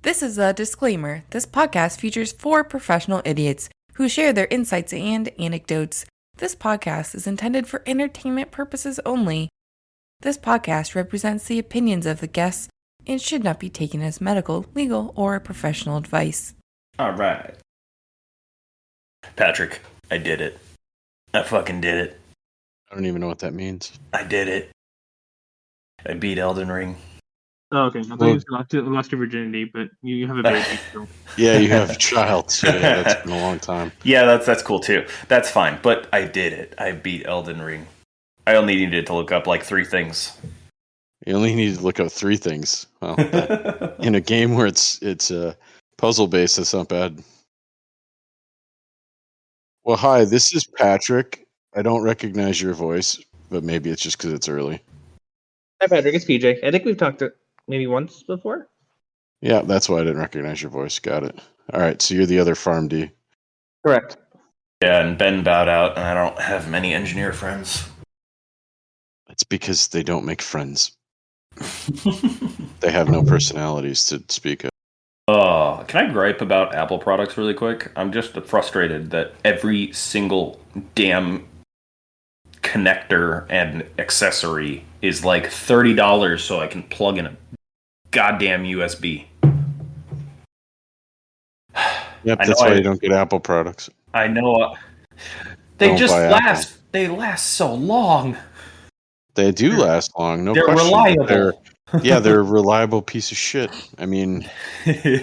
This is a disclaimer. This podcast features 4 professional idiots who share their insights and anecdotes. This podcast is intended for entertainment purposes only. This podcast represents the opinions of the guests and should not be taken as medical, legal, or professional advice. All right. Patrick, I did it. I fucking did it. I don't even know what that means. I did it. I beat Elden Ring. Oh, okay. I thought you lost your virginity, but you have a baby still. Yeah, you have a child, so yeah, that's been a long time. Yeah, that's cool too. That's fine, but I did it. I beat Elden Ring. I only needed to look up like 3 things. You only need to look up 3 things. Well, in a game where it's puzzle based, that's not bad. Well, hi, this is Patrick. I don't recognize your voice, but maybe it's just because it's early. Hi, Patrick. It's PJ. I think we've talked maybe once before. Yeah, that's why I didn't recognize your voice. Got it. All right, so you're the other PharmD. Correct. Yeah, and Ben bowed out, and I don't have many engineer friends. It's because they don't make friends. They have no personalities to speak of. Can I gripe about Apple products really quick? I'm just frustrated that every single damn connector and accessory is like $30 so I can plug in a goddamn USB. Yep, that's why you don't get Apple products. I know. They just last. Apple. They last so long. They do last long. No, they're question. Reliable. They're a reliable piece of shit. I mean,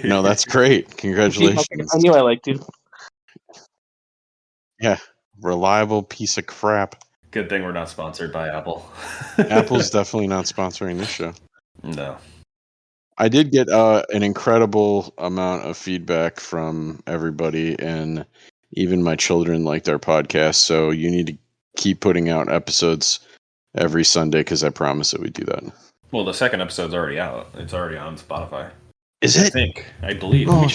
no, that's great. Congratulations. I knew I liked you. Yeah, reliable piece of crap. Good thing we're not sponsored by Apple. Apple's definitely not sponsoring this show. No. I did get an incredible amount of feedback from everybody, and even my children liked our podcast. So you need to keep putting out episodes every Sunday because I promise that we do that. Well, the second episode's already out. It's already on Spotify. Is it? I believe. Oh,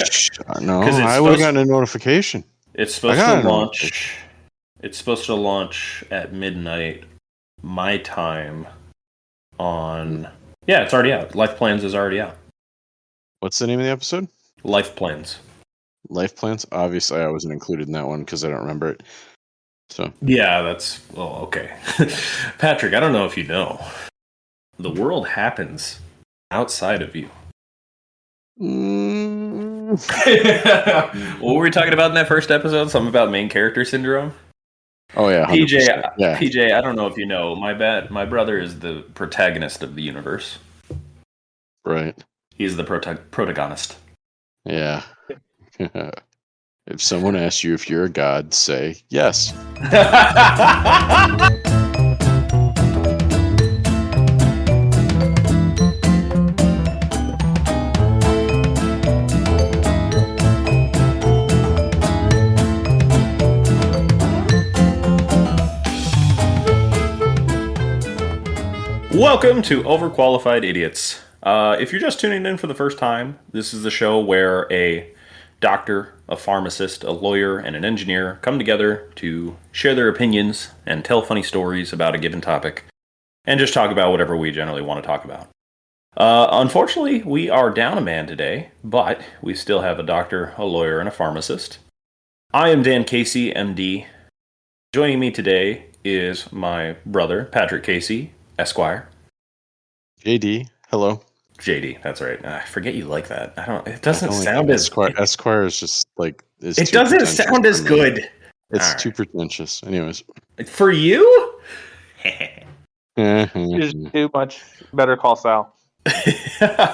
no, I would have gotten a notification. It's supposed to launch. It's supposed to launch at midnight my time on... Yeah, it's already out. Life Plans is already out. What's the name of the episode? Life Plans. Life Plans? Obviously, I wasn't included in that one because I don't remember it. So yeah, that's... Oh, okay. Patrick, I don't know if you know. The world happens outside of you. What were we talking about in that first episode? Something about main character syndrome? Oh, yeah. 100%. PJ, I don't know if you know. My brother is the protagonist of the universe. Right. He's the protagonist. Yeah. If someone asks you if you're a god, say yes. Welcome to Overqualified Idiots. If you're just tuning in for the first time, this is the show where a doctor, a pharmacist, a lawyer, and an engineer come together to share their opinions and tell funny stories about a given topic, and just talk about whatever we generally want to talk about. Unfortunately, we are down a man today, but we still have a doctor, a lawyer, and a pharmacist. I am Dan Casey, MD. Joining me today is my brother, Patrick Casey, Esquire. JD, hello. JD, that's right. I forget you like that. It doesn't sound as... Esquire is just like... It doesn't sound as good. It's too pretentious. Anyways. For you? There's too much Better Call Saul.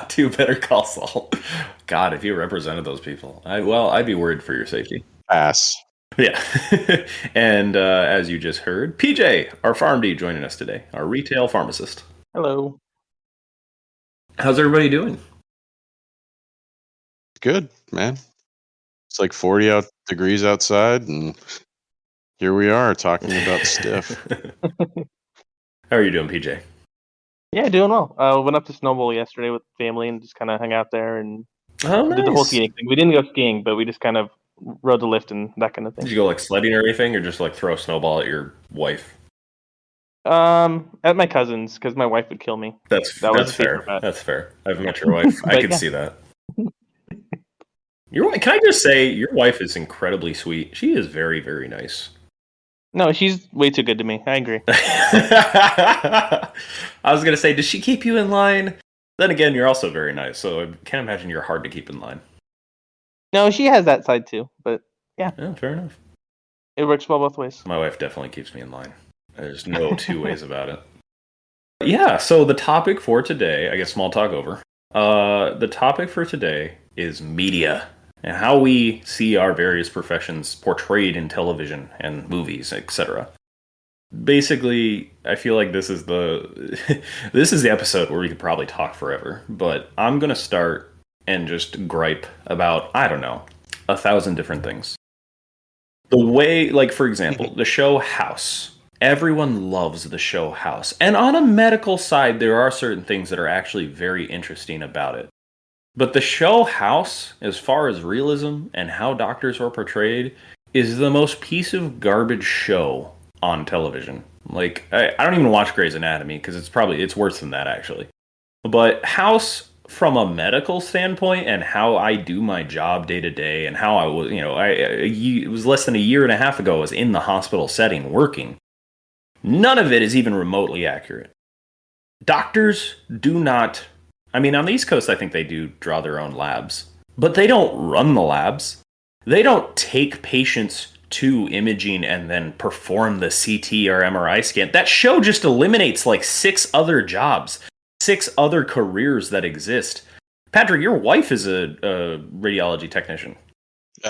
Too Better Call Saul. God, if you represented those people. I'd be worried for your safety. Pass. Yeah. And as you just heard, PJ, our PharmD, joining us today, our retail pharmacist. Hello. How's everybody doing? Good, man. It's like 40 degrees outside, and here we are talking about stiff. How are you doing, PJ? Yeah, doing well. Went up to Snowball yesterday with family and just kind of hung out there and did the whole skiing thing. We didn't go skiing, but we just kind of rode the lift and that kind of thing. Did you go like sledding or anything, or just like throw a snowball at your wife? At my cousin's, because my wife would kill me. That's fair. That's fair. I've met your wife. I could see that. Can I just say, your wife is incredibly sweet. She is very, very nice. No, she's way too good to me. I agree. I was going to say, does she keep you in line? Then again, you're also very nice, so I can't imagine you're hard to keep in line. No, she has that side too, but yeah, fair enough. It works well both ways. My wife definitely keeps me in line. There's no two ways about it. Yeah, so the topic for today, I guess small talk over. The topic for today is media and how we see our various professions portrayed in television and movies, etc. Basically, I feel like this is the this is the episode where we could probably talk forever, but I'm going to start and just gripe about, I don't know, 1,000 different things. The way, like, for example, the show House. Everyone loves the show House. And on a medical side, there are certain things that are actually very interesting about it. But the show House, as far as realism and how doctors are portrayed, is the most piece of garbage show on television. Like, I don't even watch Grey's Anatomy because it's worse than that, actually. But House, from a medical standpoint and how I do my job day to day and how I was, it was less than a year and a half ago I was in the hospital setting working. None of it is even remotely accurate. Doctors do not, on the East Coast I think they do draw their own labs, but they don't run the labs. They don't take patients to imaging and then perform the CT or MRI scan. That show just eliminates like 6 other jobs. 6 other careers that exist. Patrick, your wife is a radiology technician.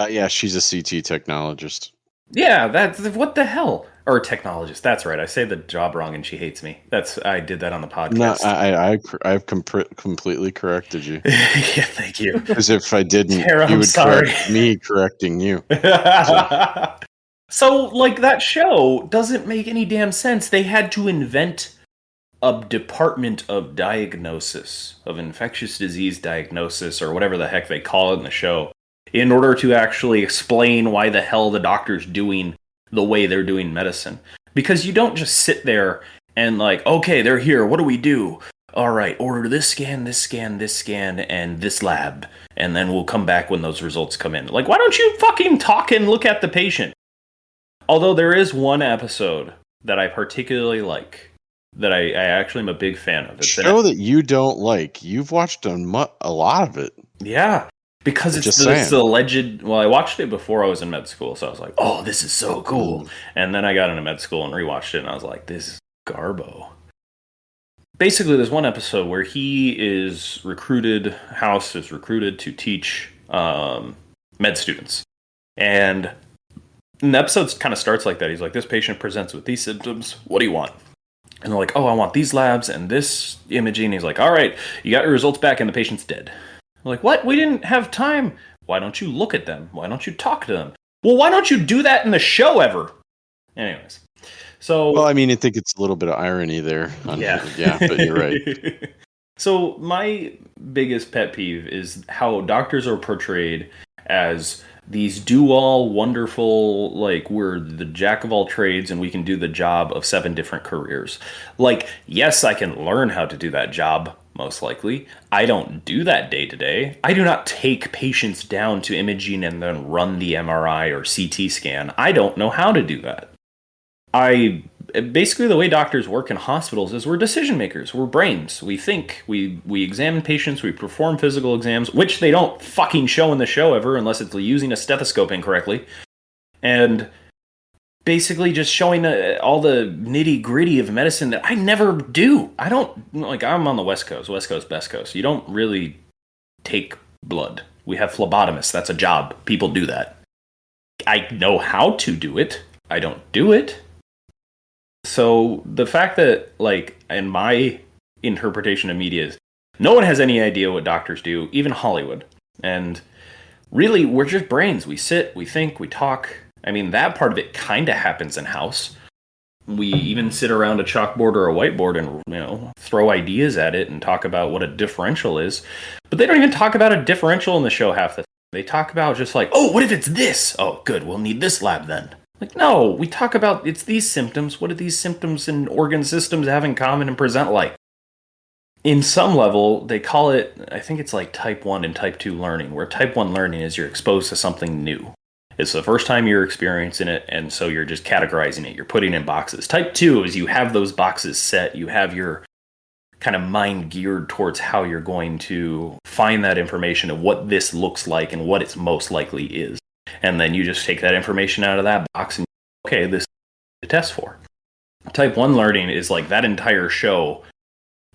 Yeah, she's a CT technologist. Yeah, that's what the hell? Or technologist. That's right. I say the job wrong, and she hates me. I did that on the podcast. No, I've completely corrected you. Yeah, thank you. Because if I didn't, Tara, you would sorry. correct me correcting you. So, like, that show doesn't make any damn sense. They had to invent a department of diagnosis, of infectious disease diagnosis, or whatever the heck they call it in the show, in order to actually explain why the hell the doctor's doing the way they're doing medicine. Because you don't just sit there and like, okay, they're here, what do we do? All right, order this scan, this scan, this scan, and this lab, and then we'll come back when those results come in. Like, why don't you fucking talk and look at the patient? Although there is one episode that I particularly like, that I actually am a big fan of. It's show that you don't like. You've watched a lot of it. Yeah, because it's the alleged... Well, I watched it before I was in med school, so I was like, oh, this is so cool. And then I got into med school and rewatched it, and I was like, this is garbo. Basically, there's one episode where House is recruited to teach med students. And the episode kind of starts like that. He's like, this patient presents with these symptoms. What do you want? And they're like, oh, I want these labs and this imaging. He's like, all right, you got your results back and the patient's dead. I'm like, what? We didn't have time. Why don't you look at them? Why don't you talk to them? Well, why don't you do that in the show ever? Anyways. So. Well, I think it's a little bit of irony there. Yeah, but you're right. So my biggest pet peeve is how doctors are portrayed as these do-all wonderful, like, we're the jack of all trades and we can do the job of 7 different careers. Like, yes, I can learn how to do that job, most likely. I don't do that day to day. I do not take patients down to imaging and then run the MRI or CT scan. I don't know how to do that. Basically, the way doctors work in hospitals is we're decision makers. We're brains. We think. We examine patients. We perform physical exams, which they don't fucking show in the show ever unless it's using a stethoscope incorrectly. And basically just showing all the nitty gritty of medicine that I never do. I don't, like, I'm on the West Coast, best coast. You don't really take blood. We have phlebotomists. That's a job. People do that. I know how to do it. I don't do it. So the fact that, like, in my interpretation of media is no one has any idea what doctors do, even Hollywood. And really, we're just brains. We sit, we think, we talk. That part of it kind of happens in House. We even sit around a chalkboard or a whiteboard and, throw ideas at it and talk about what a differential is. But they don't even talk about a differential in the show half the time. They talk about just like, oh, what if it's this? Oh, good, we'll need this lab then. Like, no, we talk about it's these symptoms. What do these symptoms and organ systems have in common and present like? in some level, they call it, I think it's like type 1 and type 2 learning, where type 1 learning is you're exposed to something new. It's the first time you're experiencing it, and so you're just categorizing it. You're putting in boxes. Type 2 is you have those boxes set. You have your kind of mind geared towards how you're going to find that information and what this looks like and what its most likely is. And then you just take that information out of that box and, okay, this is to test for. Type 1 learning is like that entire show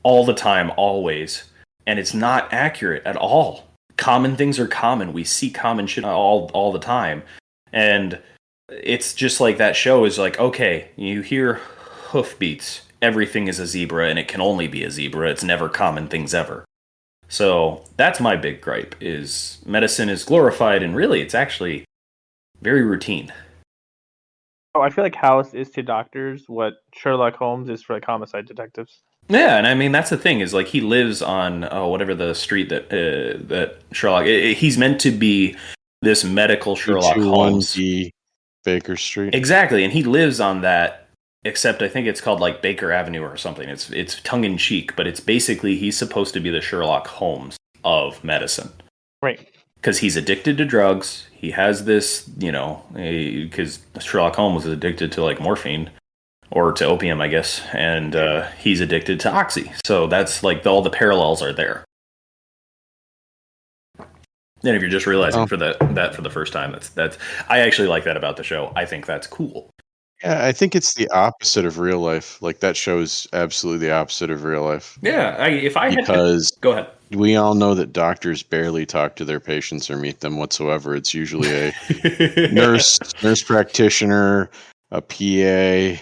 all the time, always, and it's not accurate at all. Common things are common. We see common shit all the time, and it's just like that show is like, okay, you hear hoofbeats, everything is a zebra, and it can only be a zebra. It's never common things ever. So that's my big gripe, is medicine is glorified, and really it's actually very routine. Oh, I feel like House is to doctors what Sherlock Holmes is for like homicide detectives. Yeah, and I mean that's the thing, is like he lives on whatever the street that Sherlock. He's meant to be this medical Sherlock Holmes. 221B Baker Street. Exactly, and he lives on that. Except I think it's called like Baker Avenue or something. It's tongue in cheek, but it's basically he's supposed to be the Sherlock Holmes of medicine, right? Because he's addicted to drugs. He has this, because Sherlock Holmes was addicted to like morphine. Or to opium, I guess, and he's addicted to oxy. So that's like all the parallels are there. And if you're just realizing for that for the first time, that's I actually like that about the show. I think that's cool. Yeah, I think it's the opposite of real life. Like that show's absolutely the opposite of real life. Yeah, because go ahead. We all know that doctors barely talk to their patients or meet them whatsoever. It's usually a nurse practitioner, a PA,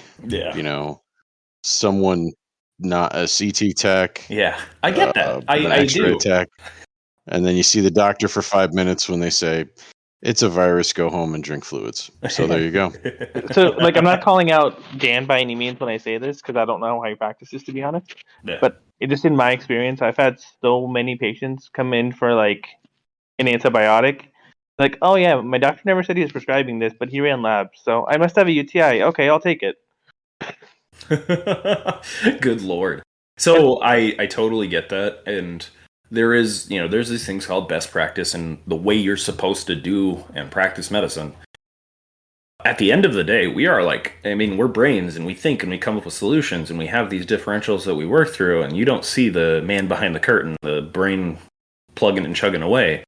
someone not a CT tech. Yeah, I get that. I do. Tech. And then you see the doctor for 5 minutes when they say, it's a virus, go home and drink fluids. So there you go. So, like, I'm not calling out Dan by any means when I say this, because I don't know how he practices, to be honest. Yeah. But just in my experience, I've had so many patients come in for, like, an antibiotic. Like, oh, yeah, my doctor never said he was prescribing this, but he ran labs, so I must have a UTI. Okay, I'll take it. Good Lord. So I totally get that, and there's these things called best practice and the way you're supposed to do and practice medicine. At the end of the day, we are we're brains and we think and we come up with solutions and we have these differentials that we work through, and you don't see the man behind the curtain, the brain plugging and chugging away.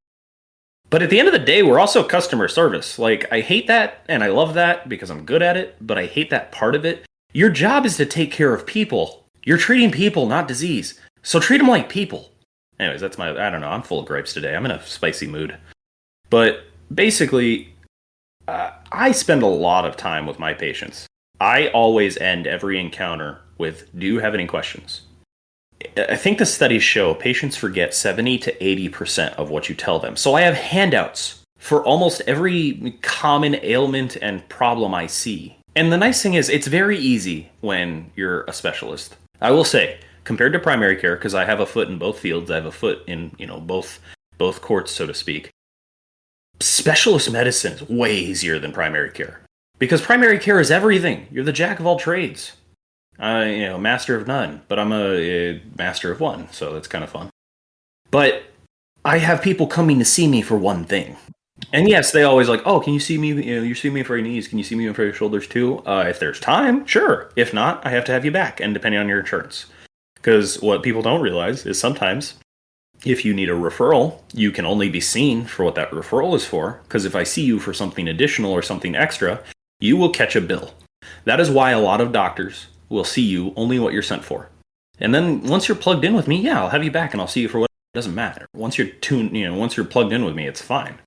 But at the end of the day, we're also customer service. Like, I hate that and I love that because I'm good at it, but I hate that part of it. Your job is to take care of people. You're treating people, not disease. So treat them like people. Anyways, that's I don't know, I'm full of gripes today. I'm in a spicy mood. But basically, I spend a lot of time with my patients. I always end every encounter with, do you have any questions? I think the studies show patients forget 70 to 80% of what you tell them. So I have handouts for almost every common ailment and problem I see. And the nice thing is, it's very easy when you're a specialist. I will say, compared to primary care, because I have a foot in both fields, I have a foot in, both courts, so to speak. Specialist medicine is way easier than primary care. Because primary care is everything. You're the jack of all trades. Master of none, but I'm a master of one, so that's kind of fun. But I have people coming to see me for one thing. And yes, they always like, oh, can you see me? You see me for your knees. Can you see me for your shoulders too? If there's time, sure. If not, I have to have you back, and depending on your insurance. Because what people don't realize is sometimes if you need a referral, you can only be seen for what that referral is for. Because if I see you for something additional or something extra, you will catch a bill. That is why a lot of doctors will see you only what you're sent for. And then once you're plugged in with me, yeah, I'll have you back and I'll see you for what it doesn't matter. Once you're once you're plugged in with me, it's fine.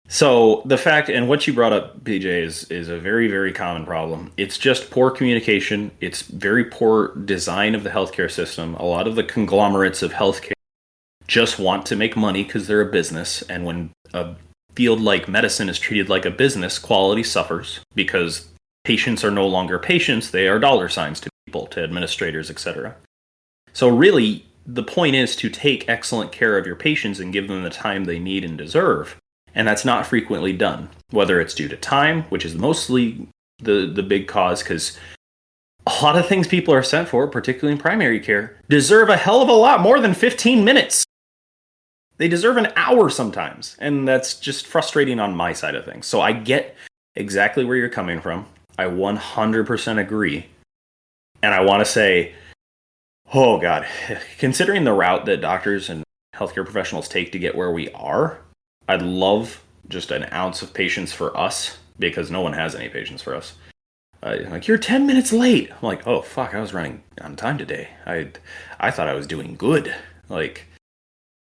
So the fact, and what you brought up, PJ, is a very, very common problem. It's just poor communication. It's very poor design of the healthcare system. A lot of the conglomerates of healthcare just want to make money because they're a business. And when a field like medicine is treated like a business, quality suffers because patients are no longer patients. They are dollar signs to people, to administrators, etc. So really, the point is to take excellent care of your patients and give them the time they need and deserve. And that's not frequently done, whether it's due to time, which is mostly the big cause, because a lot of things people are sent for, particularly in primary care, deserve a hell of a lot more than 15 minutes. They deserve an hour sometimes, and that's just frustrating on my side of things. So I get exactly where you're coming from. I 100% agree. And I want to say, oh God, considering the route that doctors and healthcare professionals take to get where we are, I'd love just an ounce of patience for us, because no one has any patience for us. Like, you're 10 minutes late. I'm like, oh fuck, I was running on time today. I thought I was doing good. Like,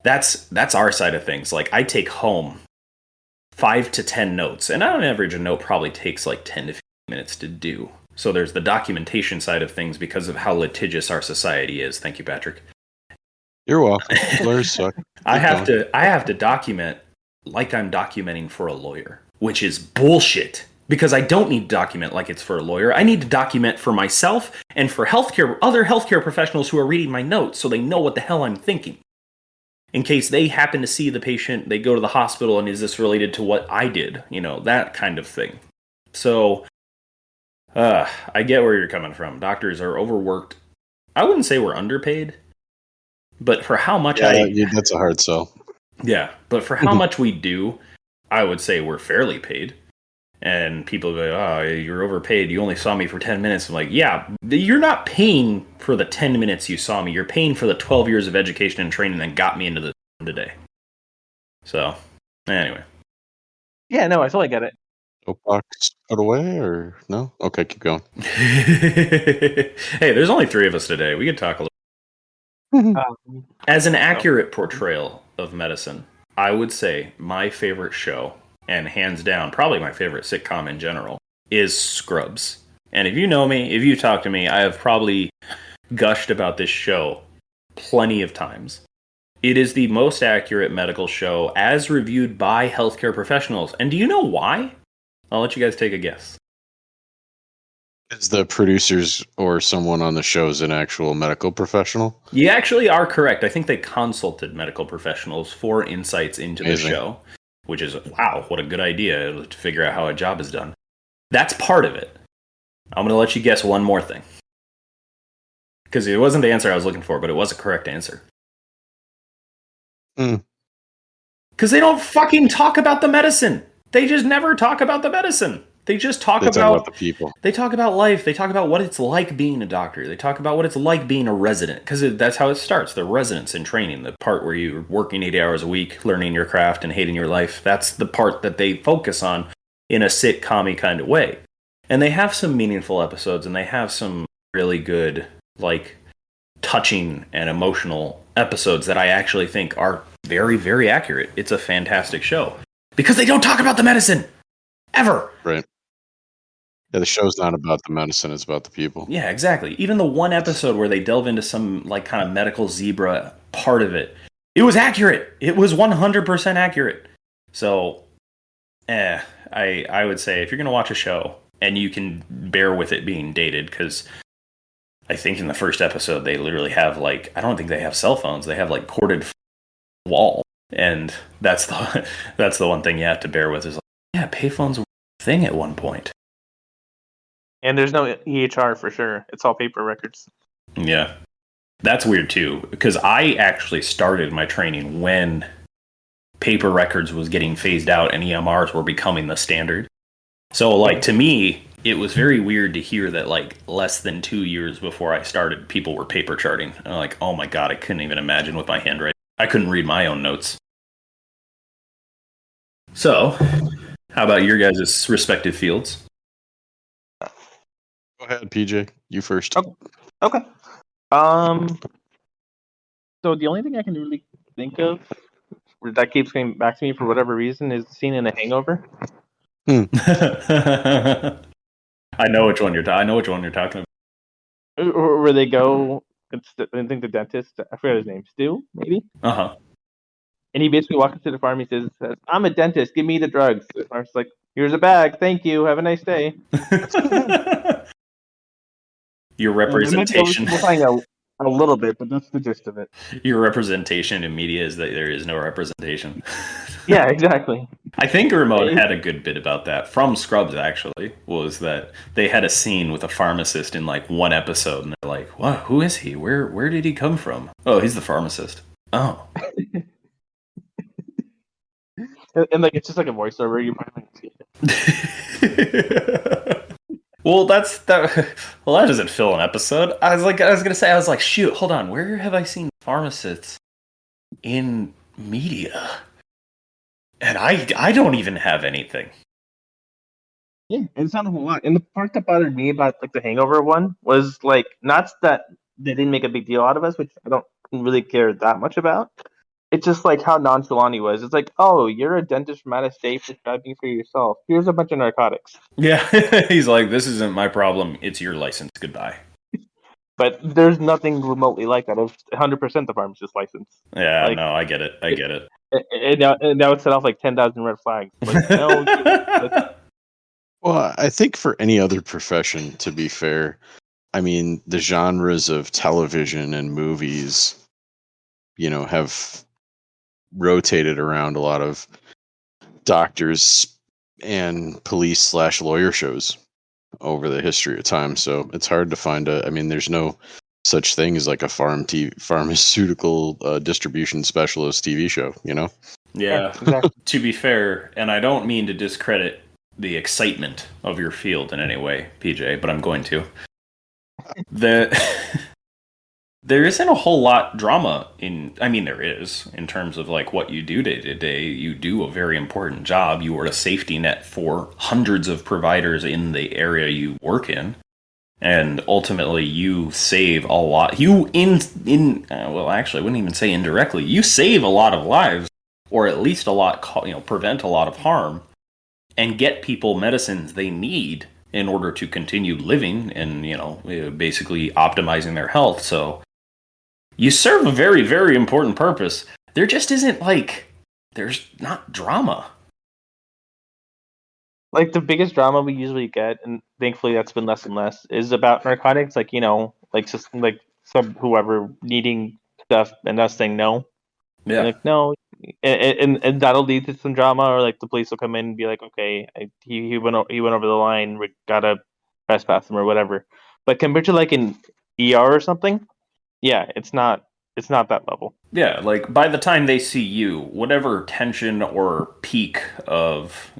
that's our side of things. Like, I take home 5 to 10 notes, and on average a note probably takes like 10 to 15 minutes to do. So there's the documentation side of things because of how litigious our society is. Thank you, Patrick. You're welcome. Lawyers suck. I have to document like I'm documenting for a lawyer, which is bullshit. Because I don't need to document like it's for a lawyer. I need to document for myself and for other healthcare professionals who are reading my notes, so they know what the hell I'm thinking. In case they happen to see the patient, they go to the hospital, and is this related to what I did? You know, that kind of thing. So, I get where you're coming from. Doctors are overworked. I wouldn't say we're underpaid, but for how much that's a hard sell. Yeah, but for how much we do, I would say we're fairly paid. And people go, oh, you're overpaid. You only saw me for 10 minutes. I'm like, yeah, you're not paying for the 10 minutes you saw me. You're paying for the 12 years of education and training that got me into the today. So, anyway. Yeah, no, I totally get it. Soapbox put away, or no? Okay, keep going. Hey, there's only 3 of us today. We could talk a little. As an accurate portrayal of medicine, I would say my favorite show, and hands down, probably my favorite sitcom in general, is Scrubs. And if you know me, if you talk to me, I have probably gushed about this show plenty of times. It is the most accurate medical show as reviewed by healthcare professionals. And do you know why? I'll let you guys take a guess. Is the producers or someone on the show is an actual medical professional? You actually are correct. I think they consulted medical professionals for insights into the show. Which is, wow, what a good idea to figure out how a job is done. That's part of it. I'm going to let you guess one more thing. Because it wasn't the answer I was looking for, but it was a correct answer. Because they don't fucking talk about the medicine. They just never talk about the medicine. They just talk about the people. They talk about life. They talk about what it's like being a doctor. They talk about what it's like being a resident. Because that's how it starts. The residence in training. The part where you're working 80 hours a week, learning your craft and hating your life. That's the part that they focus on in a sitcom-y kind of way. And they have some meaningful episodes. And they have some really good, like, touching and emotional episodes that I actually think are very, very accurate. It's a fantastic show. Because they don't talk about the medicine. Ever. Right. Yeah, the show's not about the medicine, it's about the people. Yeah, exactly. Even the one episode where they delve into some like kind of medical zebra part of it, it was accurate. It was 100% accurate. So, I would say if you're going to watch a show and you can bear with it being dated, because I think in the first episode they literally have like, I don't think they have cell phones. They have like corded wall. And that's the one thing you have to bear with is like, yeah, payphones were a thing at one point. And there's no EHR for sure. It's all paper records. Yeah. That's weird too, because I actually started my training when paper records was getting phased out and EMRs were becoming the standard. So like to me, it was very weird to hear that like less than 2 years before I started, people were paper charting. And I'm like, oh my God, I couldn't even imagine with my handwriting. I couldn't read my own notes. So, how about your guys' respective fields? Go ahead, PJ. You first. Oh, okay. So the only thing I can really think of that keeps coming back to me for whatever reason is the scene in The Hangover. I know which one you're talking about. Where they go, I think the dentist, I forgot his name, Stu, maybe? Uh-huh. And he basically walks into the pharmacy and says, I'm a dentist, give me the drugs. The pharmacist's like, here's a bag, thank you, have a nice day. Your representation. We'll find A little bit, but that's the gist of it. Your representation in media is that there is no representation. Yeah, exactly. I think Ramon had a good bit about that from Scrubs, actually, was that they had a scene with a pharmacist in like one episode, and they're like, "What? Who is he? Where did he come from? Oh, he's the pharmacist. Oh." And like it's just like a voiceover. You probably don't see it. Well, that. Well, that doesn't fill an episode. I was gonna say, shoot, hold on, where have I seen pharmacists in media? And I don't even have anything. Yeah, and it's not a whole lot. And the part that bothered me about like the Hangover one was like not that they didn't make a big deal out of us, which I don't really care that much about. It's just like how nonchalant he was. It's like, oh, you're a dentist from out of state prescribing for yourself. Here's a bunch of narcotics. Yeah, he's like, this isn't my problem. It's your license. Goodbye. But there's nothing remotely like that. It's 100% the pharmacist license. Yeah, like, no, I get it. And that would set off like 10,000 red flags. Like, no, Well, I think for any other profession, to be fair, I mean, the genres of television and movies, have rotated around a lot of doctors and police/lawyer shows over the history of time. So it's hard to find there's no such thing as like a pharmaceutical distribution specialist TV show, Yeah, exactly. To be fair, and I don't mean to discredit the excitement of your field in any way, PJ, but I'm going to. There isn't a whole lot drama there is, in terms of like what you do day to day. You do a very important job. You are a safety net for hundreds of providers in the area you work in. And ultimately you save a lot. Actually, I wouldn't even say indirectly. You save a lot of lives, or at least prevent a lot of harm, and get people medicines they need in order to continue living and, basically optimizing their health. So you serve a very, very important purpose. There just isn't there's not drama. Like the biggest drama we usually get, and thankfully that's been less and less, is about narcotics. Like just like some whoever needing stuff and us saying no. Yeah. And like no, and that'll lead to some drama, or like the police will come in and be like, okay, he went over the line, we gotta trespass him or whatever. But compared to like an ER or something, yeah, it's not that level. Yeah, like by the time they see you, whatever tension or peak of,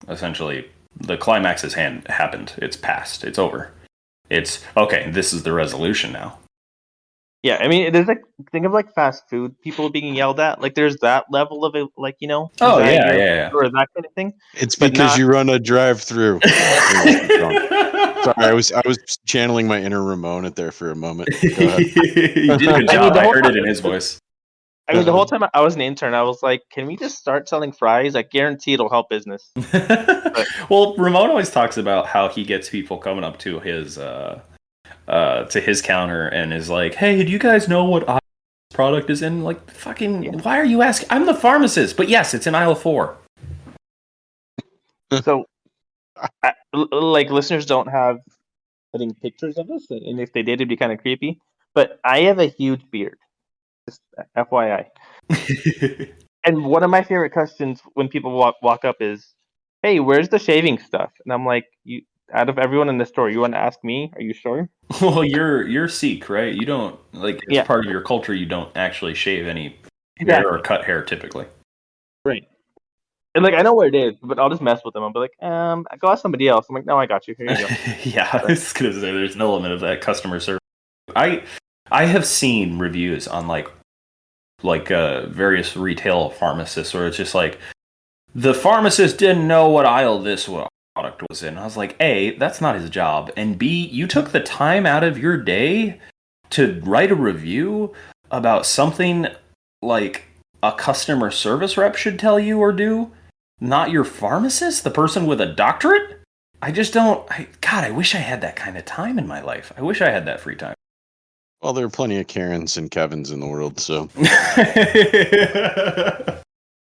essentially the climax has happened. It's past. It's over. It's okay. This is the resolution now. Yeah, I mean, there's like think of like fast food people being yelled at. Like there's that level of it, like Oh yeah, or that kind of thing. It's because you run a drive-through. Sorry, I was channeling my inner Ramon at there for a moment. Go ahead. You did a good job. I heard it in his voice. I mean, the whole time I was an intern, I was like, "Can we just start selling fries? I guarantee it'll help business." Well, Ramon always talks about how he gets people coming up to his counter and is like, "Hey, do you guys know what aisle this product is in?" Like, fucking, yeah. Why are you asking? I'm the pharmacist, but yes, it's in aisle 4. So, like, listeners don't have, I think, pictures of us, and if they did, it'd be kind of creepy. But I have a huge beard, just FYI. And one of my favorite questions when people walk up is, "Hey, where's the shaving stuff?" And I'm like, "You, out of everyone in the store, you want to ask me? Are you sure?" Well, you're Sikh, right? You don't as part of your culture. You don't actually shave any hair or cut hair typically, right? And like I know where it is, but I'll just mess with them. I'll be like, go ask somebody else. I'm like, no, I got you. Here you go. Yeah, I was gonna say there's an element of that customer service. I have seen reviews on various retail pharmacists where it's just like the pharmacist didn't know what aisle this product was in. I was like, A, that's not his job, and B, you took the time out of your day to write a review about something like a customer service rep should tell you or do, not your pharmacist, the person with a doctorate. I just don't. I wish I had that kind of time in my life. I wish I had that free time. Well, there are plenty of Karens and Kevins in the world, so.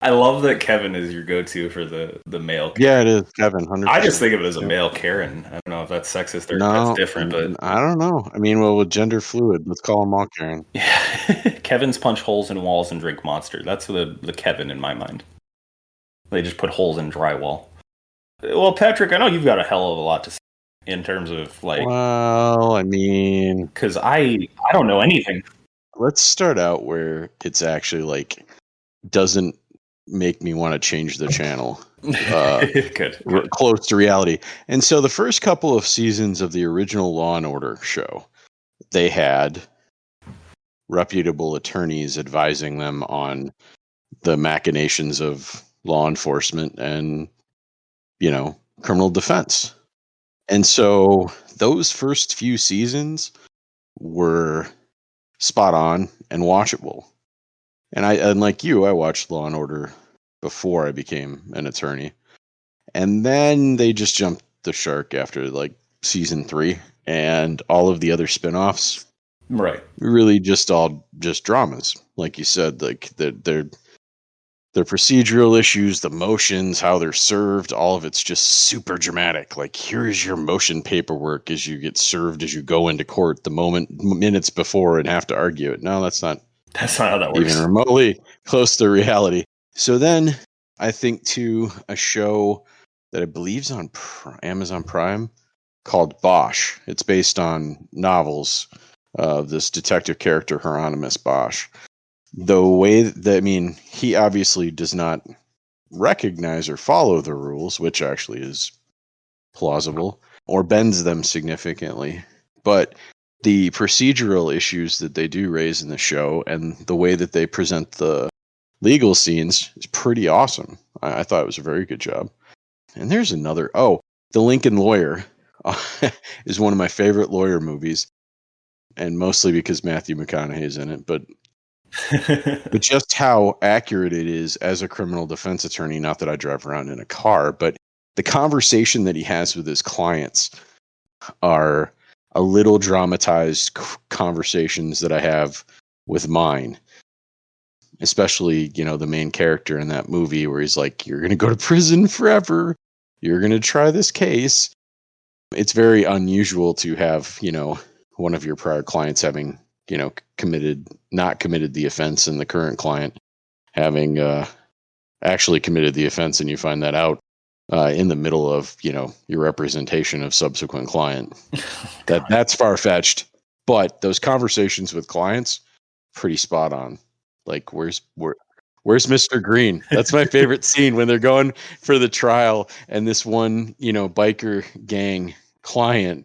I love that Kevin is your go-to for the male Karen. Yeah, it is Kevin. 100%. I just think of it as a male Karen. I don't know if that's sexist or if that's different, but I don't know. I mean, well, with gender fluid, let's call them all Karen. yeah, Kevin's punch holes in walls and drink Monster. That's the Kevin in my mind. They just put holes in drywall. Well, Patrick, I know you've got a hell of a lot to say in terms of like. Well, I mean, because I don't know anything. Let's start out where it's actually like doesn't make me want to change the channel. Good. Close to reality. And so the first couple of seasons of the original Law and Order show, they had reputable attorneys advising them on the machinations of law enforcement and, criminal defense. And so those first few seasons were spot on and watchable. And like you, I watched Law and Order before I became an attorney. And then they just jumped the shark after like season 3 and all of the other spin-offs. Right. Really just dramas. Like you said, like they're procedural issues, the motions, how they're served, all of it's just super dramatic. Like, here's your motion paperwork as you get served as you go into court minutes before and have to argue it. No, that's not how that works. Even remotely close to reality. So then I think to a show that I believe is on Amazon Prime called Bosch. It's based on novels of this detective character, Hieronymus Bosch. The way that, he obviously does not recognize or follow the rules, which actually is plausible, or bends them significantly. But the procedural issues that they do raise in the show and the way that they present the legal scenes is pretty awesome. I thought it was a very good job. And there's another, The Lincoln Lawyer is one of my favorite lawyer movies, and mostly because Matthew McConaughey is in it, but just how accurate it is as a criminal defense attorney. Not that I drive around in a car, but the conversation that he has with his clients are a little dramatized conversations that I have with mine. Especially, the main character in that movie where he's like, you're going to go to prison forever. You're going to try this case. It's very unusual to have, one of your prior clients having, not committed the offense, and the current client having actually committed the offense, and you find that out in the middle of, your representation of subsequent client. That's far-fetched. But those conversations with clients, pretty spot on. Like, where's Mr. Green? That's my favorite scene when they're going for the trial, and this one, biker gang client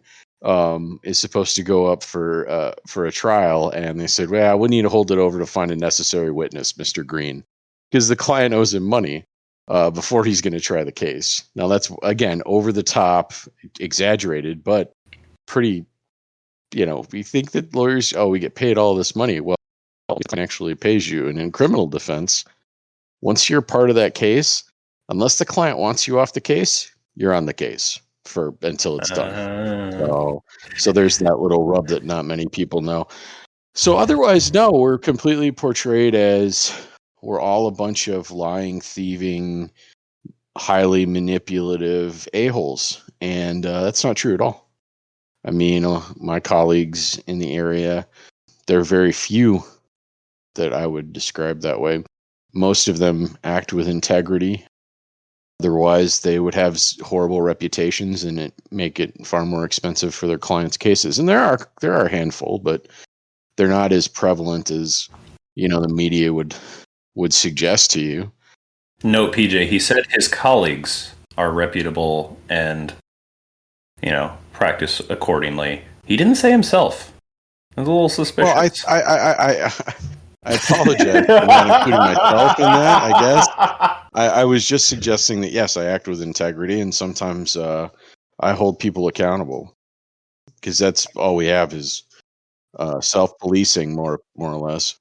is supposed to go up for a trial, and they said, well, we need to hold it over to find a necessary witness, Mr. Green, because the client owes him money before he's going to try the case. Now, that's, again, over the top, exaggerated, but pretty, we think that lawyers, we get paid all this money. Well, it actually pays you. And in criminal defense, once you're part of that case, unless the client wants you off the case, you're on the case until it's done. So there's that little rub that not many people know. So otherwise, no, we're completely portrayed as we're all a bunch of lying, thieving, highly manipulative a-holes. And that's not true at all. My colleagues in the area, there are very few that I would describe that way. Most of them act with integrity. Otherwise, they would have horrible reputations, and it make it far more expensive for their clients' cases. And there are a handful, but they're not as prevalent as the media would suggest to you. No, PJ, he said his colleagues are reputable and practice accordingly. He didn't say himself. I was a little suspicious. Well, I apologize for not including myself in that, I guess. I was just suggesting that, yes, I act with integrity, and sometimes I hold people accountable, because that's all we have is self-policing, more or less.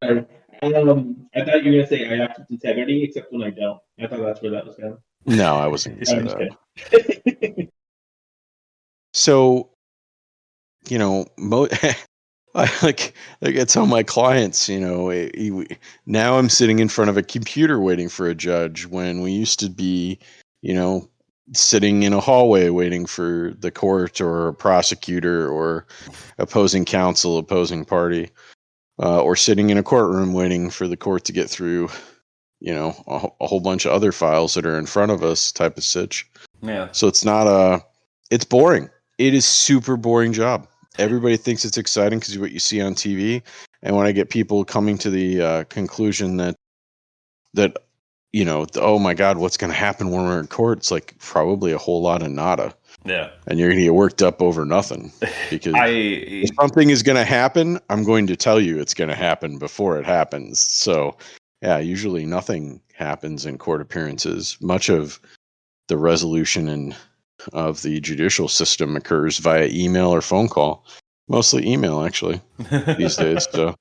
I thought you were going to say I act with integrity, except when I don't. I thought that's where that was going. No, I wasn't going to say that. So, I tell my clients, now I'm sitting in front of a computer waiting for a judge when we used to be, sitting in a hallway waiting for the court or a prosecutor or opposing counsel, opposing party, or sitting in a courtroom waiting for the court to get through, a whole bunch of other files that are in front of us type of sitch. Yeah. So it's boring. It is super boring job. Everybody thinks it's exciting because of what you see on TV. And when I get people coming to the conclusion that oh my God, what's going to happen when we're in court? It's like probably a whole lot of nada. Yeah. And you're going to get worked up over nothing because if something is going to happen, I'm going to tell you it's going to happen before it happens. So yeah, usually nothing happens in court appearances. Much of the resolution of the judicial system occurs via email or phone call. Mostly email, actually, these days. So,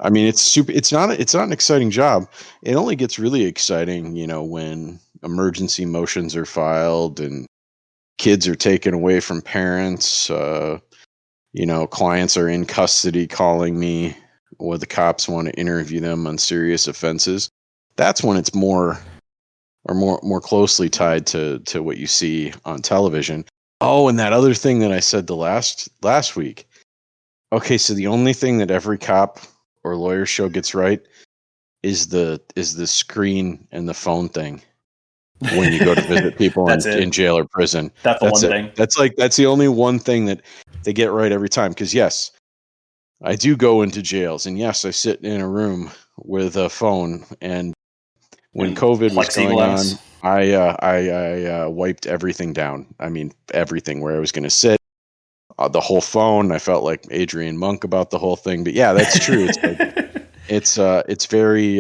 I mean, it's not an exciting job. It only gets really exciting, when emergency motions are filed and kids are taken away from parents. Clients are in custody calling me, or the cops want to interview them on serious offenses. That's when it's more closely tied to what you see on television. Oh, and that other thing that I said the last week. Okay, so the only thing that every cop or lawyer show gets right is the screen and the phone thing when you go to visit people in jail or prison. That's the one thing. That's the only one thing that they get right every time. Because yes, I do go into jails, and yes, I sit in a room with a phone. And when COVID was going on, I wiped everything down. I mean, everything where I was going to sit. The whole phone. I felt like Adrian Monk about the whole thing, but yeah, that's true. It's it's very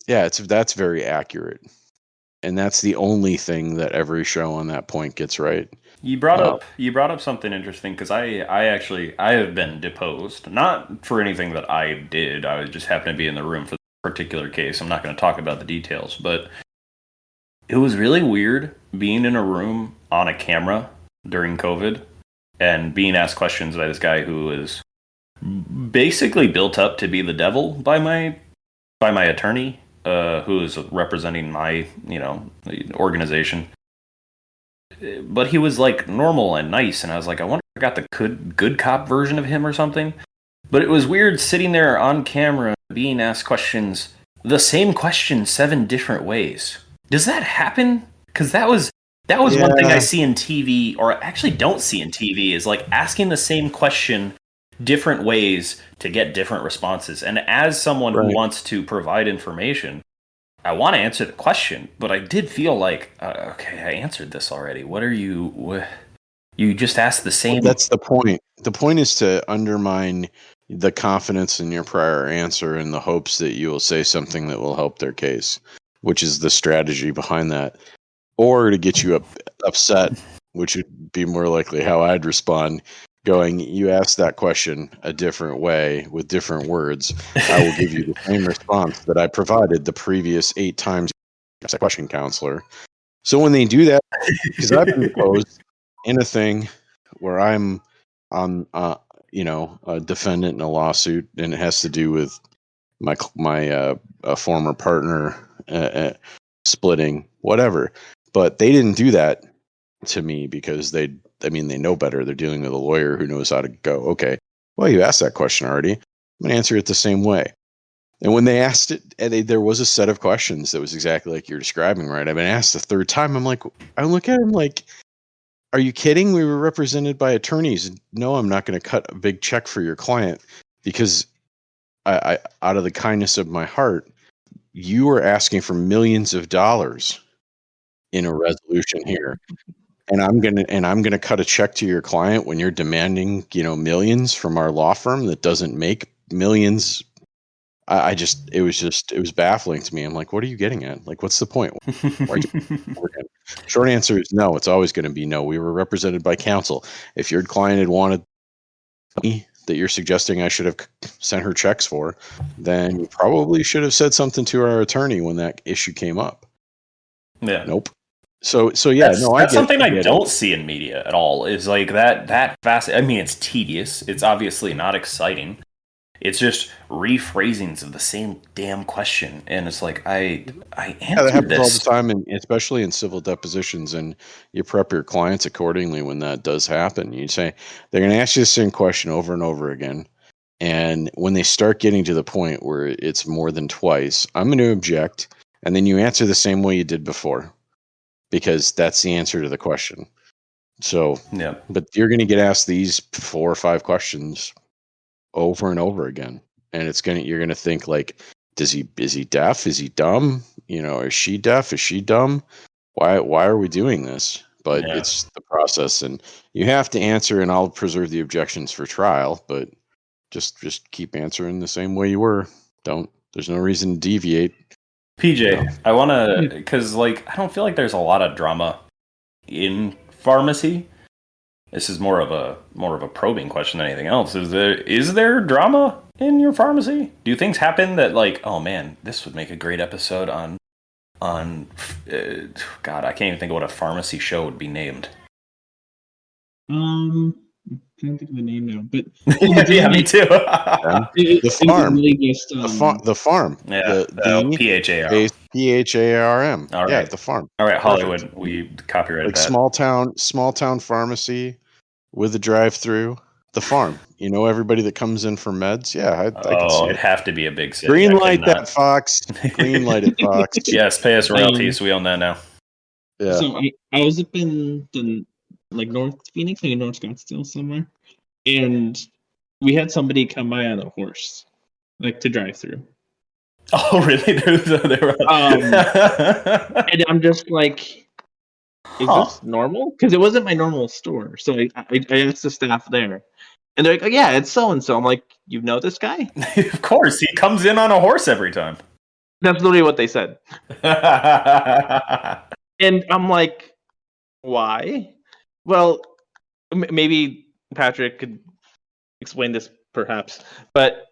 that's very accurate, and that's the only thing that every show on that point gets right. You brought up something interesting because I have been deposed, not for anything that I did. I just happened to be in the room for the particular case. I'm not going to talk about the details, but it was really weird being in a room on a camera during COVID and being asked questions by this guy who is basically built up to be the devil by my attorney, who is representing my organization. But he was like normal and nice, and I was like, I wonder if I got the good cop version of him or something. But it was weird sitting there on camera being asked questions, the same question 7 different ways. Does that happen? Because that was one thing I see in TV, or actually don't see in TV, is like asking the same question different ways to get different responses. And as someone who wants to provide information, I want to answer the question, but I did feel like, okay, I answered this already. What are you? You just asked the same. Well, that's the point. The point is to undermine the confidence in your prior answer in the hopes that you will say something that will help their case, which is the strategy behind that. Or to get you upset, which would be more likely how I'd respond, going, you asked that question a different way with different words. I will give you the same response that I provided the previous 8 times you asked that question, counselor. So when they do that, because I've been deposed in a thing where I'm on, a defendant in a lawsuit, and it has to do with my former partner splitting, whatever. But they didn't do that to me because they know better. They're dealing with a lawyer who knows how to go, okay, well, you asked that question already. I'm going to answer it the same way. And when they asked it, there was a set of questions that was exactly like you're describing, right? I've been asked the 3rd time. I look at him like, are you kidding? We were represented by attorneys. No, I'm not going to cut a big check for your client because I out of the kindness of my heart, you are asking for millions of dollars in a resolution here. And I'm gonna cut a check to your client when you're demanding, millions from our law firm that doesn't make millions. It was baffling to me. I'm like, what are you getting at? Like, what's the point? Short answer is no. It's always going to be no. We were represented by counsel. If your client had wanted money that you're suggesting I should have sent her checks for, then you probably should have said something to our attorney when that issue came up. Yeah. Nope. So yeah, that's, no, that's something I get don't it. see in media at all. Is like that fast. I mean, it's tedious. It's obviously not exciting. It's just rephrasings of the same damn question, and it's like I Yeah, that answered happens all the this. time, and especially in civil depositions. And you prep your clients accordingly when that does happen. You say they're going to ask you the same question over and over again, and when they start getting to the point where it's more than twice, I'm going to object, and then you answer the same way you did before, because that's the answer to the question. So, Yeah, but you're going to get asked these 4 or 5 questions over and over again, and you're gonna think like, is he deaf? Is he dumb? Is she deaf? Is she dumb? Why are we doing this? But yeah. it's the process, and you have to answer, and I'll preserve the objections for trial, but just keep answering the same way you were. There's no reason to deviate. PJ, I want to, because like I don't feel like there's a lot of drama in pharmacy. This is more of a probing question than anything else. Is there drama in your pharmacy? Do things happen that like, oh man, this would make a great episode on God, I can't even think of what a pharmacy show would be named. I can't think of the name now, but Yeah, me too. The farm. Really just, The farm. Yeah, the PHAR. PHARM. All right. Yeah, the farm. All right, Hollywood, Perfect. we copyrighted Like that. small town pharmacy with a drive-through. The farm. Everybody that comes in for meds. Yeah, I can see It'd it. have to be a big city. Green I light cannot- that, Fox. Green light it, Fox. Yes, pay us royalties. We own that now. Yeah. So I was up in the North Phoenix, maybe North Scottsdale somewhere, and we had somebody come by on a horse, to drive through. Oh, really? And I'm just like, is this normal? Because it wasn't my normal store. So I asked the staff there, and they're like, oh, yeah, it's so and so. I'm like, you know this guy? Of course, he comes in on a horse every time. That's literally what they said. And I'm like, why? Well, maybe Patrick could explain this, perhaps. But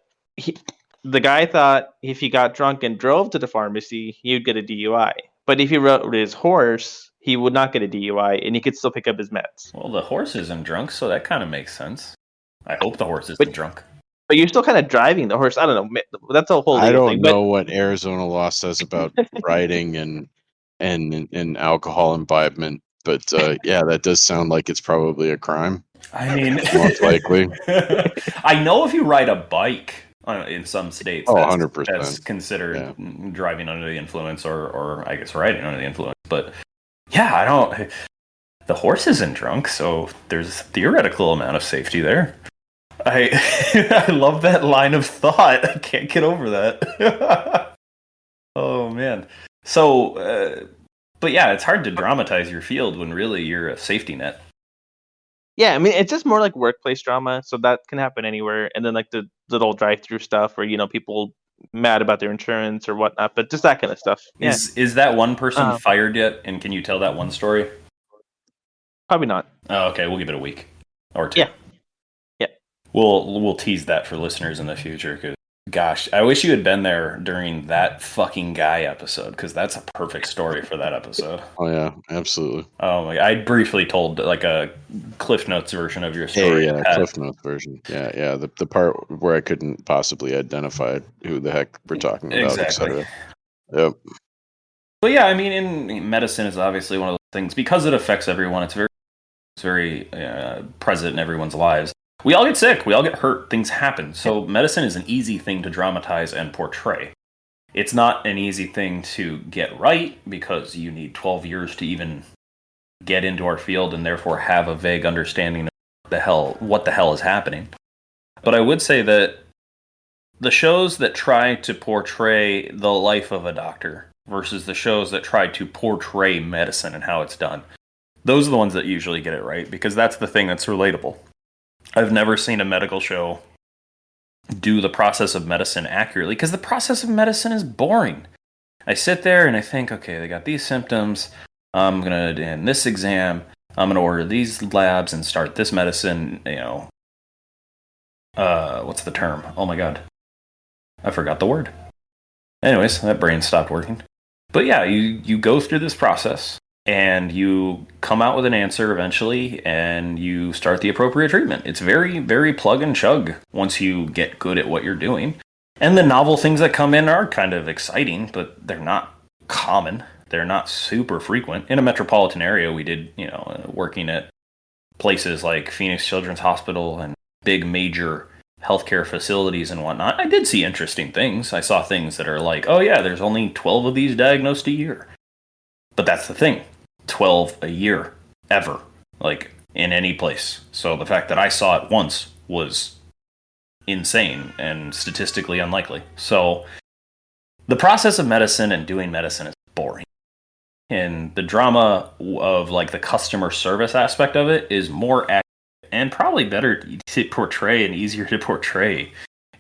the guy thought if he got drunk and drove to the pharmacy, he would get a DUI. But if he rode his horse, he would not get a DUI, and he could still pick up his meds. Well, the horse isn't drunk, so that kind of makes sense. I hope the horse isn't drunk. But you're still kind of driving the horse. I don't know. That's a whole I don't thing. know what Arizona law says about riding and alcohol imbibement, but yeah, that does sound like it's probably a crime. I mean, most likely. I know if you ride a bike in some states, 100%. That's considered driving under the influence, or I guess riding under the influence. But yeah, the horse isn't drunk, so there's a theoretical amount of safety there. I love that line of thought. I can't get over that. Oh man. So, but yeah, it's hard to dramatize your field when really you're a safety net. Yeah, I mean, it's just more like workplace drama, so that can happen anywhere. And then the little drive-through stuff where people mad about their insurance or whatnot, but just that kind of stuff. Yeah. Is that one person fired yet? And can you tell that one story? Probably not. Oh, okay, we'll give it a week or 2. Yeah. We'll tease that for listeners in the future, because gosh, I wish you had been there during that fucking guy episode, because that's a perfect story for that episode. Oh yeah, absolutely. Oh my! I briefly told like a Cliff Notes version of your story. Hey, yeah, Cliff Notes version. Yeah. The part where I couldn't possibly identify who the heck we're talking about, exactly. etc. Yep. But yeah, I mean, in medicine is obviously one of those things, because it affects everyone. It's very present in everyone's lives. We all get sick. We all get hurt. Things happen. So medicine is an easy thing to dramatize and portray. It's not an easy thing to get right, because you need 12 years to even get into our field and therefore have a vague understanding of what the hell is happening. But I would say that the shows that try to portray the life of a doctor versus the shows that try to portray medicine and how it's done, those are the ones that usually get it right, because that's the thing that's relatable. I've never seen a medical show do the process of medicine accurately, because the process of medicine is boring. I sit there and I think, okay, they got these symptoms. I'm going to end this exam. I'm going to order these labs and start this medicine. What's the term? Oh my God. I forgot the word. Anyways, that brain stopped working. But yeah, you go through this process. and you come out with an answer eventually, and you start the appropriate treatment. It's very, very plug and chug once you get good at what you're doing. And the novel things that come in are kind of exciting, but they're not common. They're not super frequent. In a metropolitan area, we did, working at places like Phoenix Children's Hospital and big major healthcare facilities and whatnot, I did see interesting things. I saw things that are like, oh yeah, there's only 12 of these diagnosed a year. But that's the thing. 12 a year. Ever. Like, in any place. So the fact that I saw it once was insane and statistically unlikely. So the process of medicine and doing medicine is boring. And the drama of like the customer service aspect of it is more accurate and probably better to portray and easier to portray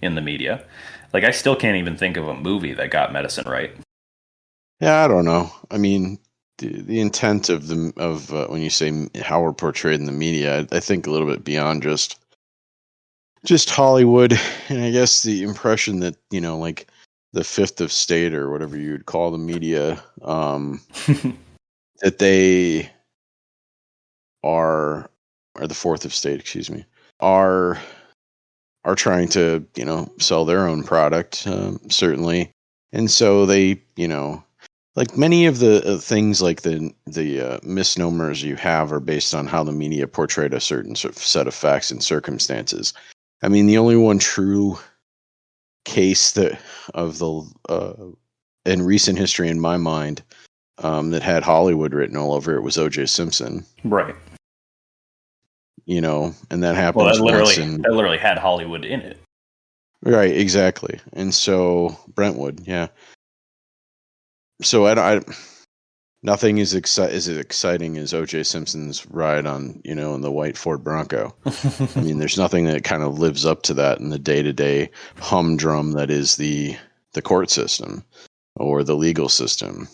in the media. Like, I still can't even think of a movie that got medicine right. Yeah, I don't know. I mean, the intent of when you say how we're portrayed in the media, I think a little bit beyond just Hollywood, and I guess the impression that like the fifth of state or whatever you'd call the media, that they are, or the fourth of state, excuse me, are trying to sell their own product, certainly, and so they like many of the things like the misnomers you have are based on how the media portrayed a certain set of facts and circumstances. I mean, the only one true case that of the in recent history in my mind that had Hollywood written all over it was O.J. Simpson. Right. And that happens. Well, that literally had Hollywood in it. Right, exactly. And so Brentwood, yeah. So nothing is as exciting as O.J. Simpson's ride on, in the white Ford Bronco. I mean, there's nothing that kind of lives up to that in the day-to-day humdrum that is the court system or the legal system.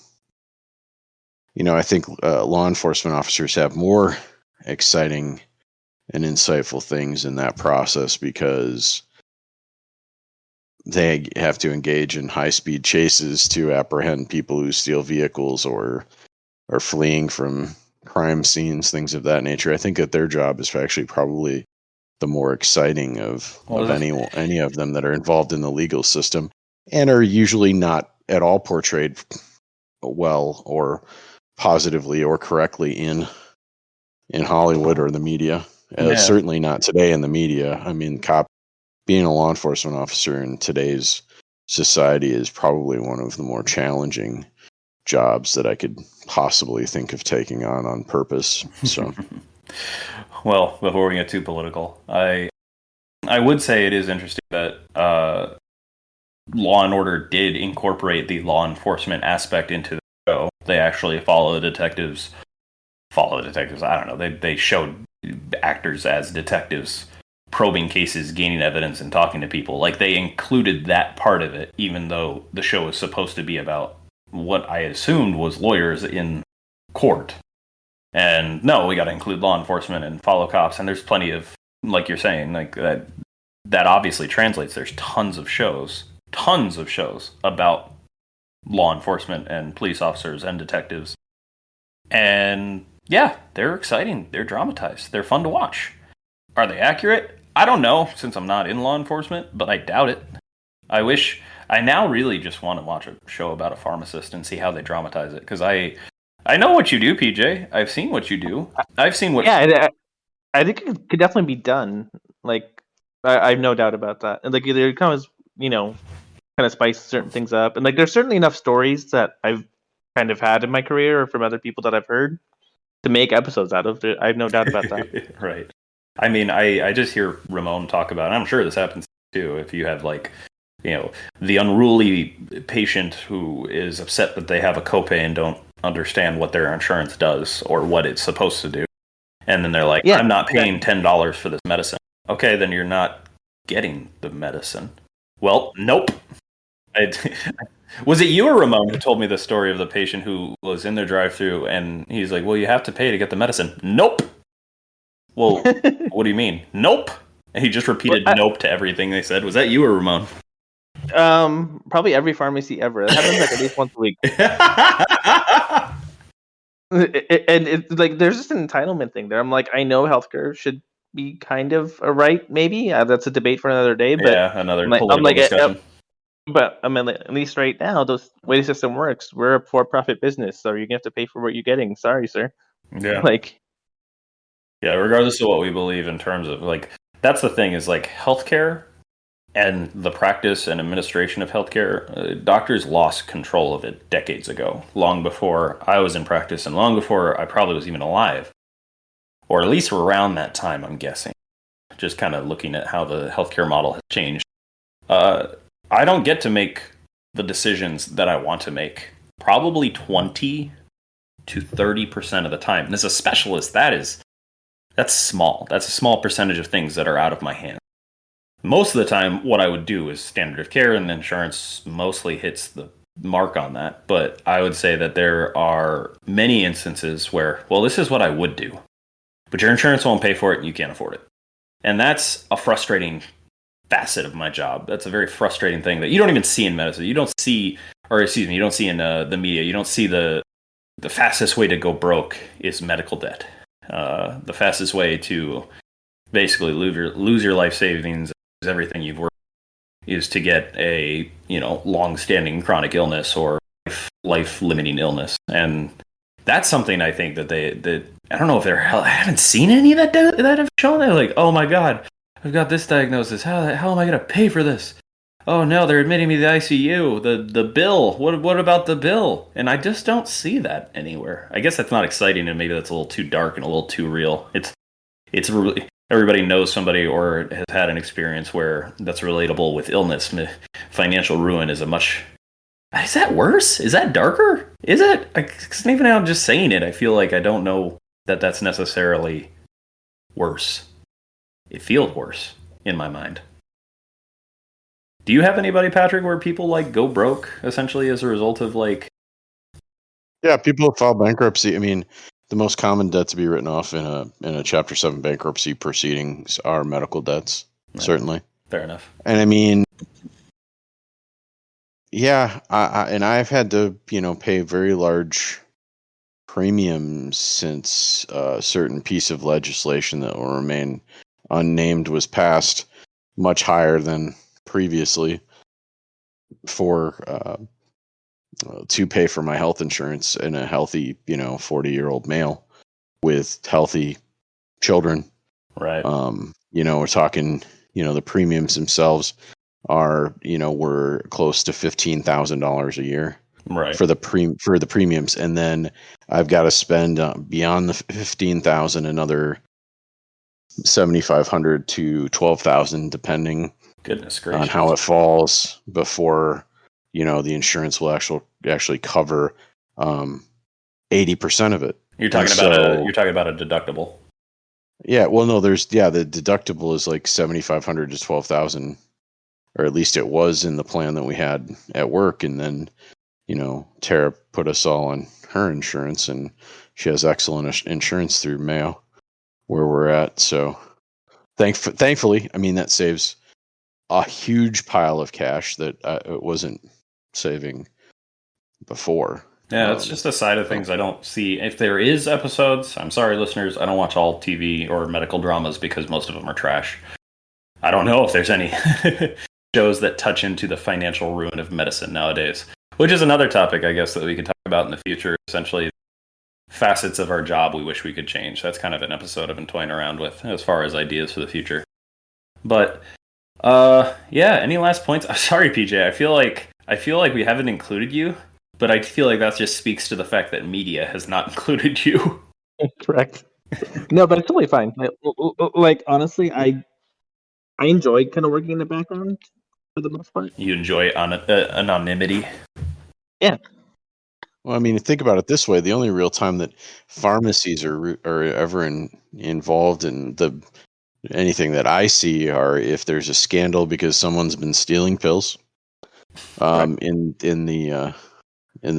I think law enforcement officers have more exciting and insightful things in that process because they have to engage in high-speed chases to apprehend people who steal vehicles or are fleeing from crime scenes, things of that nature. I think that their job is actually probably the more exciting of any of them that are involved in the legal system and are usually not at all portrayed well or positively or correctly in Hollywood or the media. Certainly not today in the media. I mean, being a law enforcement officer in today's society is probably one of the more challenging jobs that I could possibly think of taking on purpose. So, well, before we get too political, I would say it is interesting that Law and Order did incorporate the law enforcement aspect into the show. They actually follow the detectives. I don't know. They showed actors as detectives probing cases, gaining evidence, and talking to people. Like, they included that part of it, even though the show is supposed to be about what I assumed was lawyers in court. And no, we got to include law enforcement and follow cops. And there's plenty of, like you're saying, like that obviously translates. There's tons of shows about law enforcement and police officers and detectives. And yeah, they're exciting. They're dramatized. They're fun to watch. Are they accurate? I don't know, since I'm not in law enforcement, but I doubt it. I now really just want to watch a show about a pharmacist and see how they dramatize it, because I know what you do, PJ. I've seen what you do. I've seen what... Yeah, I think it could definitely be done. Like, I have no doubt about that. And like, there comes, kind of spice certain things up. And like, there's certainly enough stories that I've kind of had in my career or from other people that I've heard to make episodes out of. I have no doubt about that. Right. I mean, I just hear Ramon talk about, and I'm sure this happens too, if you have like, the unruly patient who is upset that they have a copay and don't understand what their insurance does or what it's supposed to do. And then they're like, I'm not paying $10 for this medicine. Okay, then you're not getting the medicine. Well, nope. Was it you or Ramon who told me the story of the patient who was in their drive-thru and he's like, well, you have to pay to get the medicine. Nope. Well, what do you mean? Nope. And he just repeated nope to everything they said. Was that you or Ramon? Probably every pharmacy ever. That happens like at least once a week. And it's like there's just an entitlement thing there. I'm like, I know healthcare should be kind of a right, maybe that's a debate for another day. But Yeah, another I'm political like, discussion. but I mean, at least right now, the way the system works, we're a for-profit business, so you're gonna have to pay for what you're getting. Sorry, sir. Yeah. Like, Yeah, regardless of what we believe in terms of like, that's the thing is like healthcare and the practice and administration of healthcare, doctors lost control of it decades ago, long before I was in practice and long before I probably was even alive, or at least around that time, I'm guessing. Just kind of looking at how the healthcare model has changed. I don't get to make the decisions that I want to make. Probably 20 to 30% of the time. And as a specialist, that's small. That's a small percentage of things that are out of my hands. Most of the time, what I would do is standard of care, and insurance mostly hits the mark on that. But I would say that there are many instances where, well, this is what I would do, but your insurance won't pay for it and you can't afford it. And that's a frustrating facet of my job. That's a very frustrating thing that you don't even see in medicine. You don't see, or excuse me, you don't see in the media. You don't see the fastest way to go broke is medical debt. The fastest way to basically lose your life savings, everything you've worked, is to get a long-standing chronic illness or life-limiting illness. And that's something I think that I don't know if I haven't seen any that have shown that, like, oh my god, I've got this diagnosis. How am I going to pay for this? Oh no, they're admitting me to the ICU. The bill. What about the bill? And I just don't see that anywhere. I guess that's not exciting, and maybe that's a little too dark and a little too real. It's really, everybody knows somebody or has had an experience where that's relatable with illness. Financial ruin is a much. Is that worse? Is that darker? Is it? Because even now, just saying it, I feel like I don't know that that's necessarily worse. It feels worse in my mind. Do you have anybody, Patrick, where people like go broke essentially as a result of like? Yeah, people file bankruptcy. I mean, the most common debt to be written off in a Chapter 7 bankruptcy proceedings are medical debts. Right. Certainly, fair enough. And I mean, yeah, I've had to pay very large premiums since a certain piece of legislation that will remain unnamed was passed, much higher than previously, for to pay for my health insurance in a healthy 40-year-old male with healthy children. Right. We're talking the premiums themselves are were close to $15,000 a year. Right. For the premiums, and then I've got to spend beyond the 15,000 another 7,500 to 12,000, depending on how it falls, before the insurance will actually cover 80% of it. You're talking about a deductible. Yeah, well, no, the deductible is like 7,500 to 12,000, or at least it was in the plan that we had at work, and then Tara put us all on her insurance, and she has excellent insurance through Mayo, where we're at. So thankfully, I mean, that saves a huge pile of cash that it wasn't saving before. Yeah, it's just a side of things I don't see. If there is episodes, I'm sorry, listeners, I don't watch all TV or medical dramas because most of them are trash. I don't know if there's any shows that touch into the financial ruin of medicine nowadays. Which is another topic, I guess, that we could talk about in the future. Essentially, facets of our job we wish we could change. That's kind of an episode I've been toying around with as far as ideas for the future. But, yeah, any last points? I'm sorry, PJ. I feel like we haven't included you, but I feel like that just speaks to the fact that media has not included you. Correct. No, but it's totally fine. Like honestly, I enjoy kind of working in the background for the most part. You enjoy anonymity? Yeah. Well, I mean, think about it this way: the only real time that pharmacies are ever involved in anything that I see are if there's a scandal because someone's been stealing pills, right, in the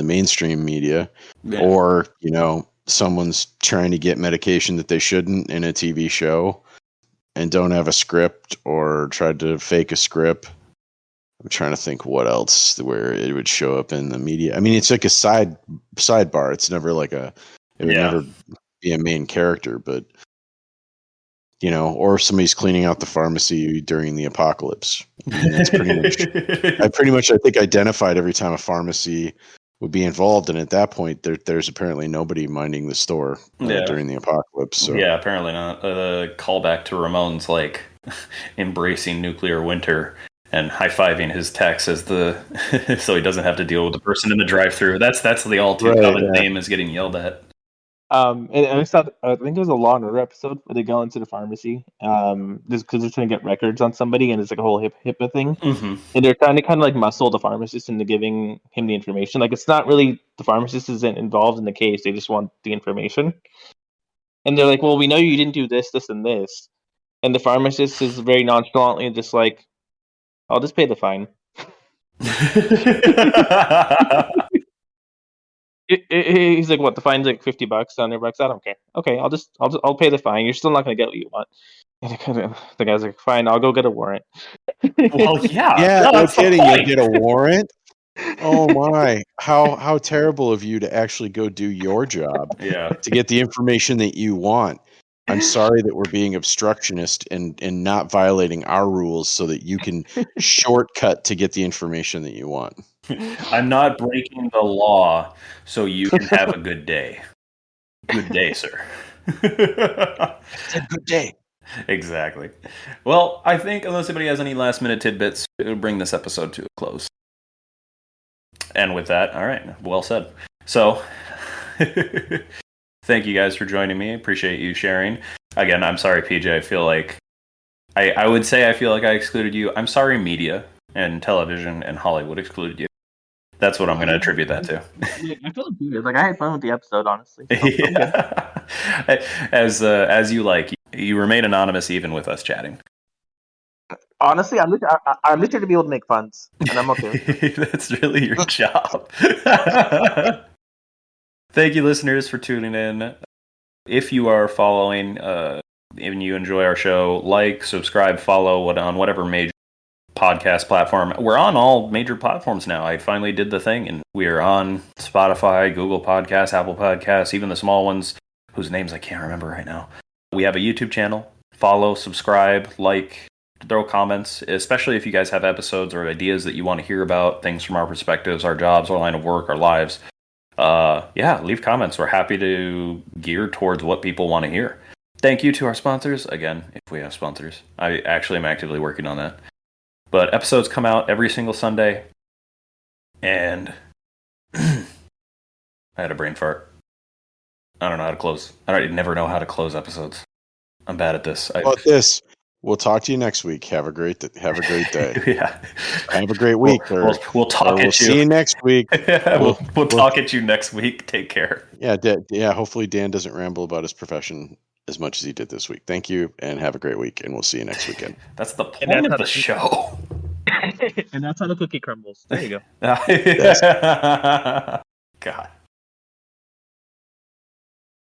mainstream media, yeah, or someone's trying to get medication that they shouldn't in a TV show and don't have a script or tried to fake a script. I'm trying to think what else where it would show up in the media. I mean, it's like a sidebar. It's never like a It would never be a main character, but or somebody's cleaning out the pharmacy during the apocalypse. And that's pretty much. I think identified every time a pharmacy would be involved, and at that point, there's apparently nobody minding the store during the apocalypse. So. Yeah, apparently not. A callback to Ramon's embracing nuclear winter and high-fiving his techs as so he doesn't have to deal with the person in the drive-thru. That's the all too common name is getting yelled at. And I think it was a Law and Order episode where they go into the pharmacy, just because they're trying to get records on somebody, and it's like a whole HIPAA thing, and they're trying to kind of muscle the pharmacist into giving him the information. It's not really the pharmacist isn't involved in the case; they just want the information. And they're like, "Well, we know you didn't do this, this, and this," and the pharmacist is very nonchalantly just like, "I'll just pay the fine." He's like, "What? The fine's like $50, $100. I don't care. Okay, I'll pay the fine. You're still not gonna get what you want." And the guy's like, "Fine, I'll go get a warrant." Well, yeah. No kidding. You get a warrant. Oh my! How terrible of you to actually go do your job. To get the information that you want. I'm sorry that we're being obstructionist and not violating our rules so that you can shortcut to get the information that you want. I'm not breaking the law so you can have a good day. Good day, sir. It's a good day. Exactly. Well, I think unless anybody has any last minute tidbits, it'll bring this episode to a close. And with that, all right, well said. So, thank you guys for joining me. I appreciate you sharing. Again, I'm sorry, PJ. I feel like I would say I feel like I excluded you. I'm sorry, media and television and Hollywood excluded you. That's what I'm going to attribute that to. I feel like I had fun with the episode, honestly. As you like, you remain anonymous even with us chatting. Honestly, I'm literally to be able to make puns, and I'm okay with it. That's really your job. Thank you, listeners, for tuning in. If you are following and you enjoy our show, subscribe, follow on whatever major podcast platform. We're on all major platforms now. I finally did the thing, and we are on Spotify, Google Podcasts, Apple Podcasts, even the small ones whose names I can't remember right now. We have a YouTube channel. Follow, subscribe, throw comments, especially if you guys have episodes or ideas that you want to hear about, things from our perspectives, our jobs, our line of work, our lives. Leave comments. We're happy to gear towards what people want to hear. Thank you to our sponsors. Again, if we have sponsors. I actually am actively working on that. But episodes come out every single Sunday. And I had a brain fart. I don't know how to close. I never know how to close episodes. I'm bad at this. How about this? We'll talk to you next week. Have a great day. Yeah. Have a great week. We'll talk at you. We'll see you next week. We'll talk at you next week. Take care. Yeah. Hopefully Dan doesn't ramble about his profession as much as he did this week. Thank you, and have a great week, and we'll see you next weekend. That's the point of the show. And that's how the cookie crumbles. There you go. God.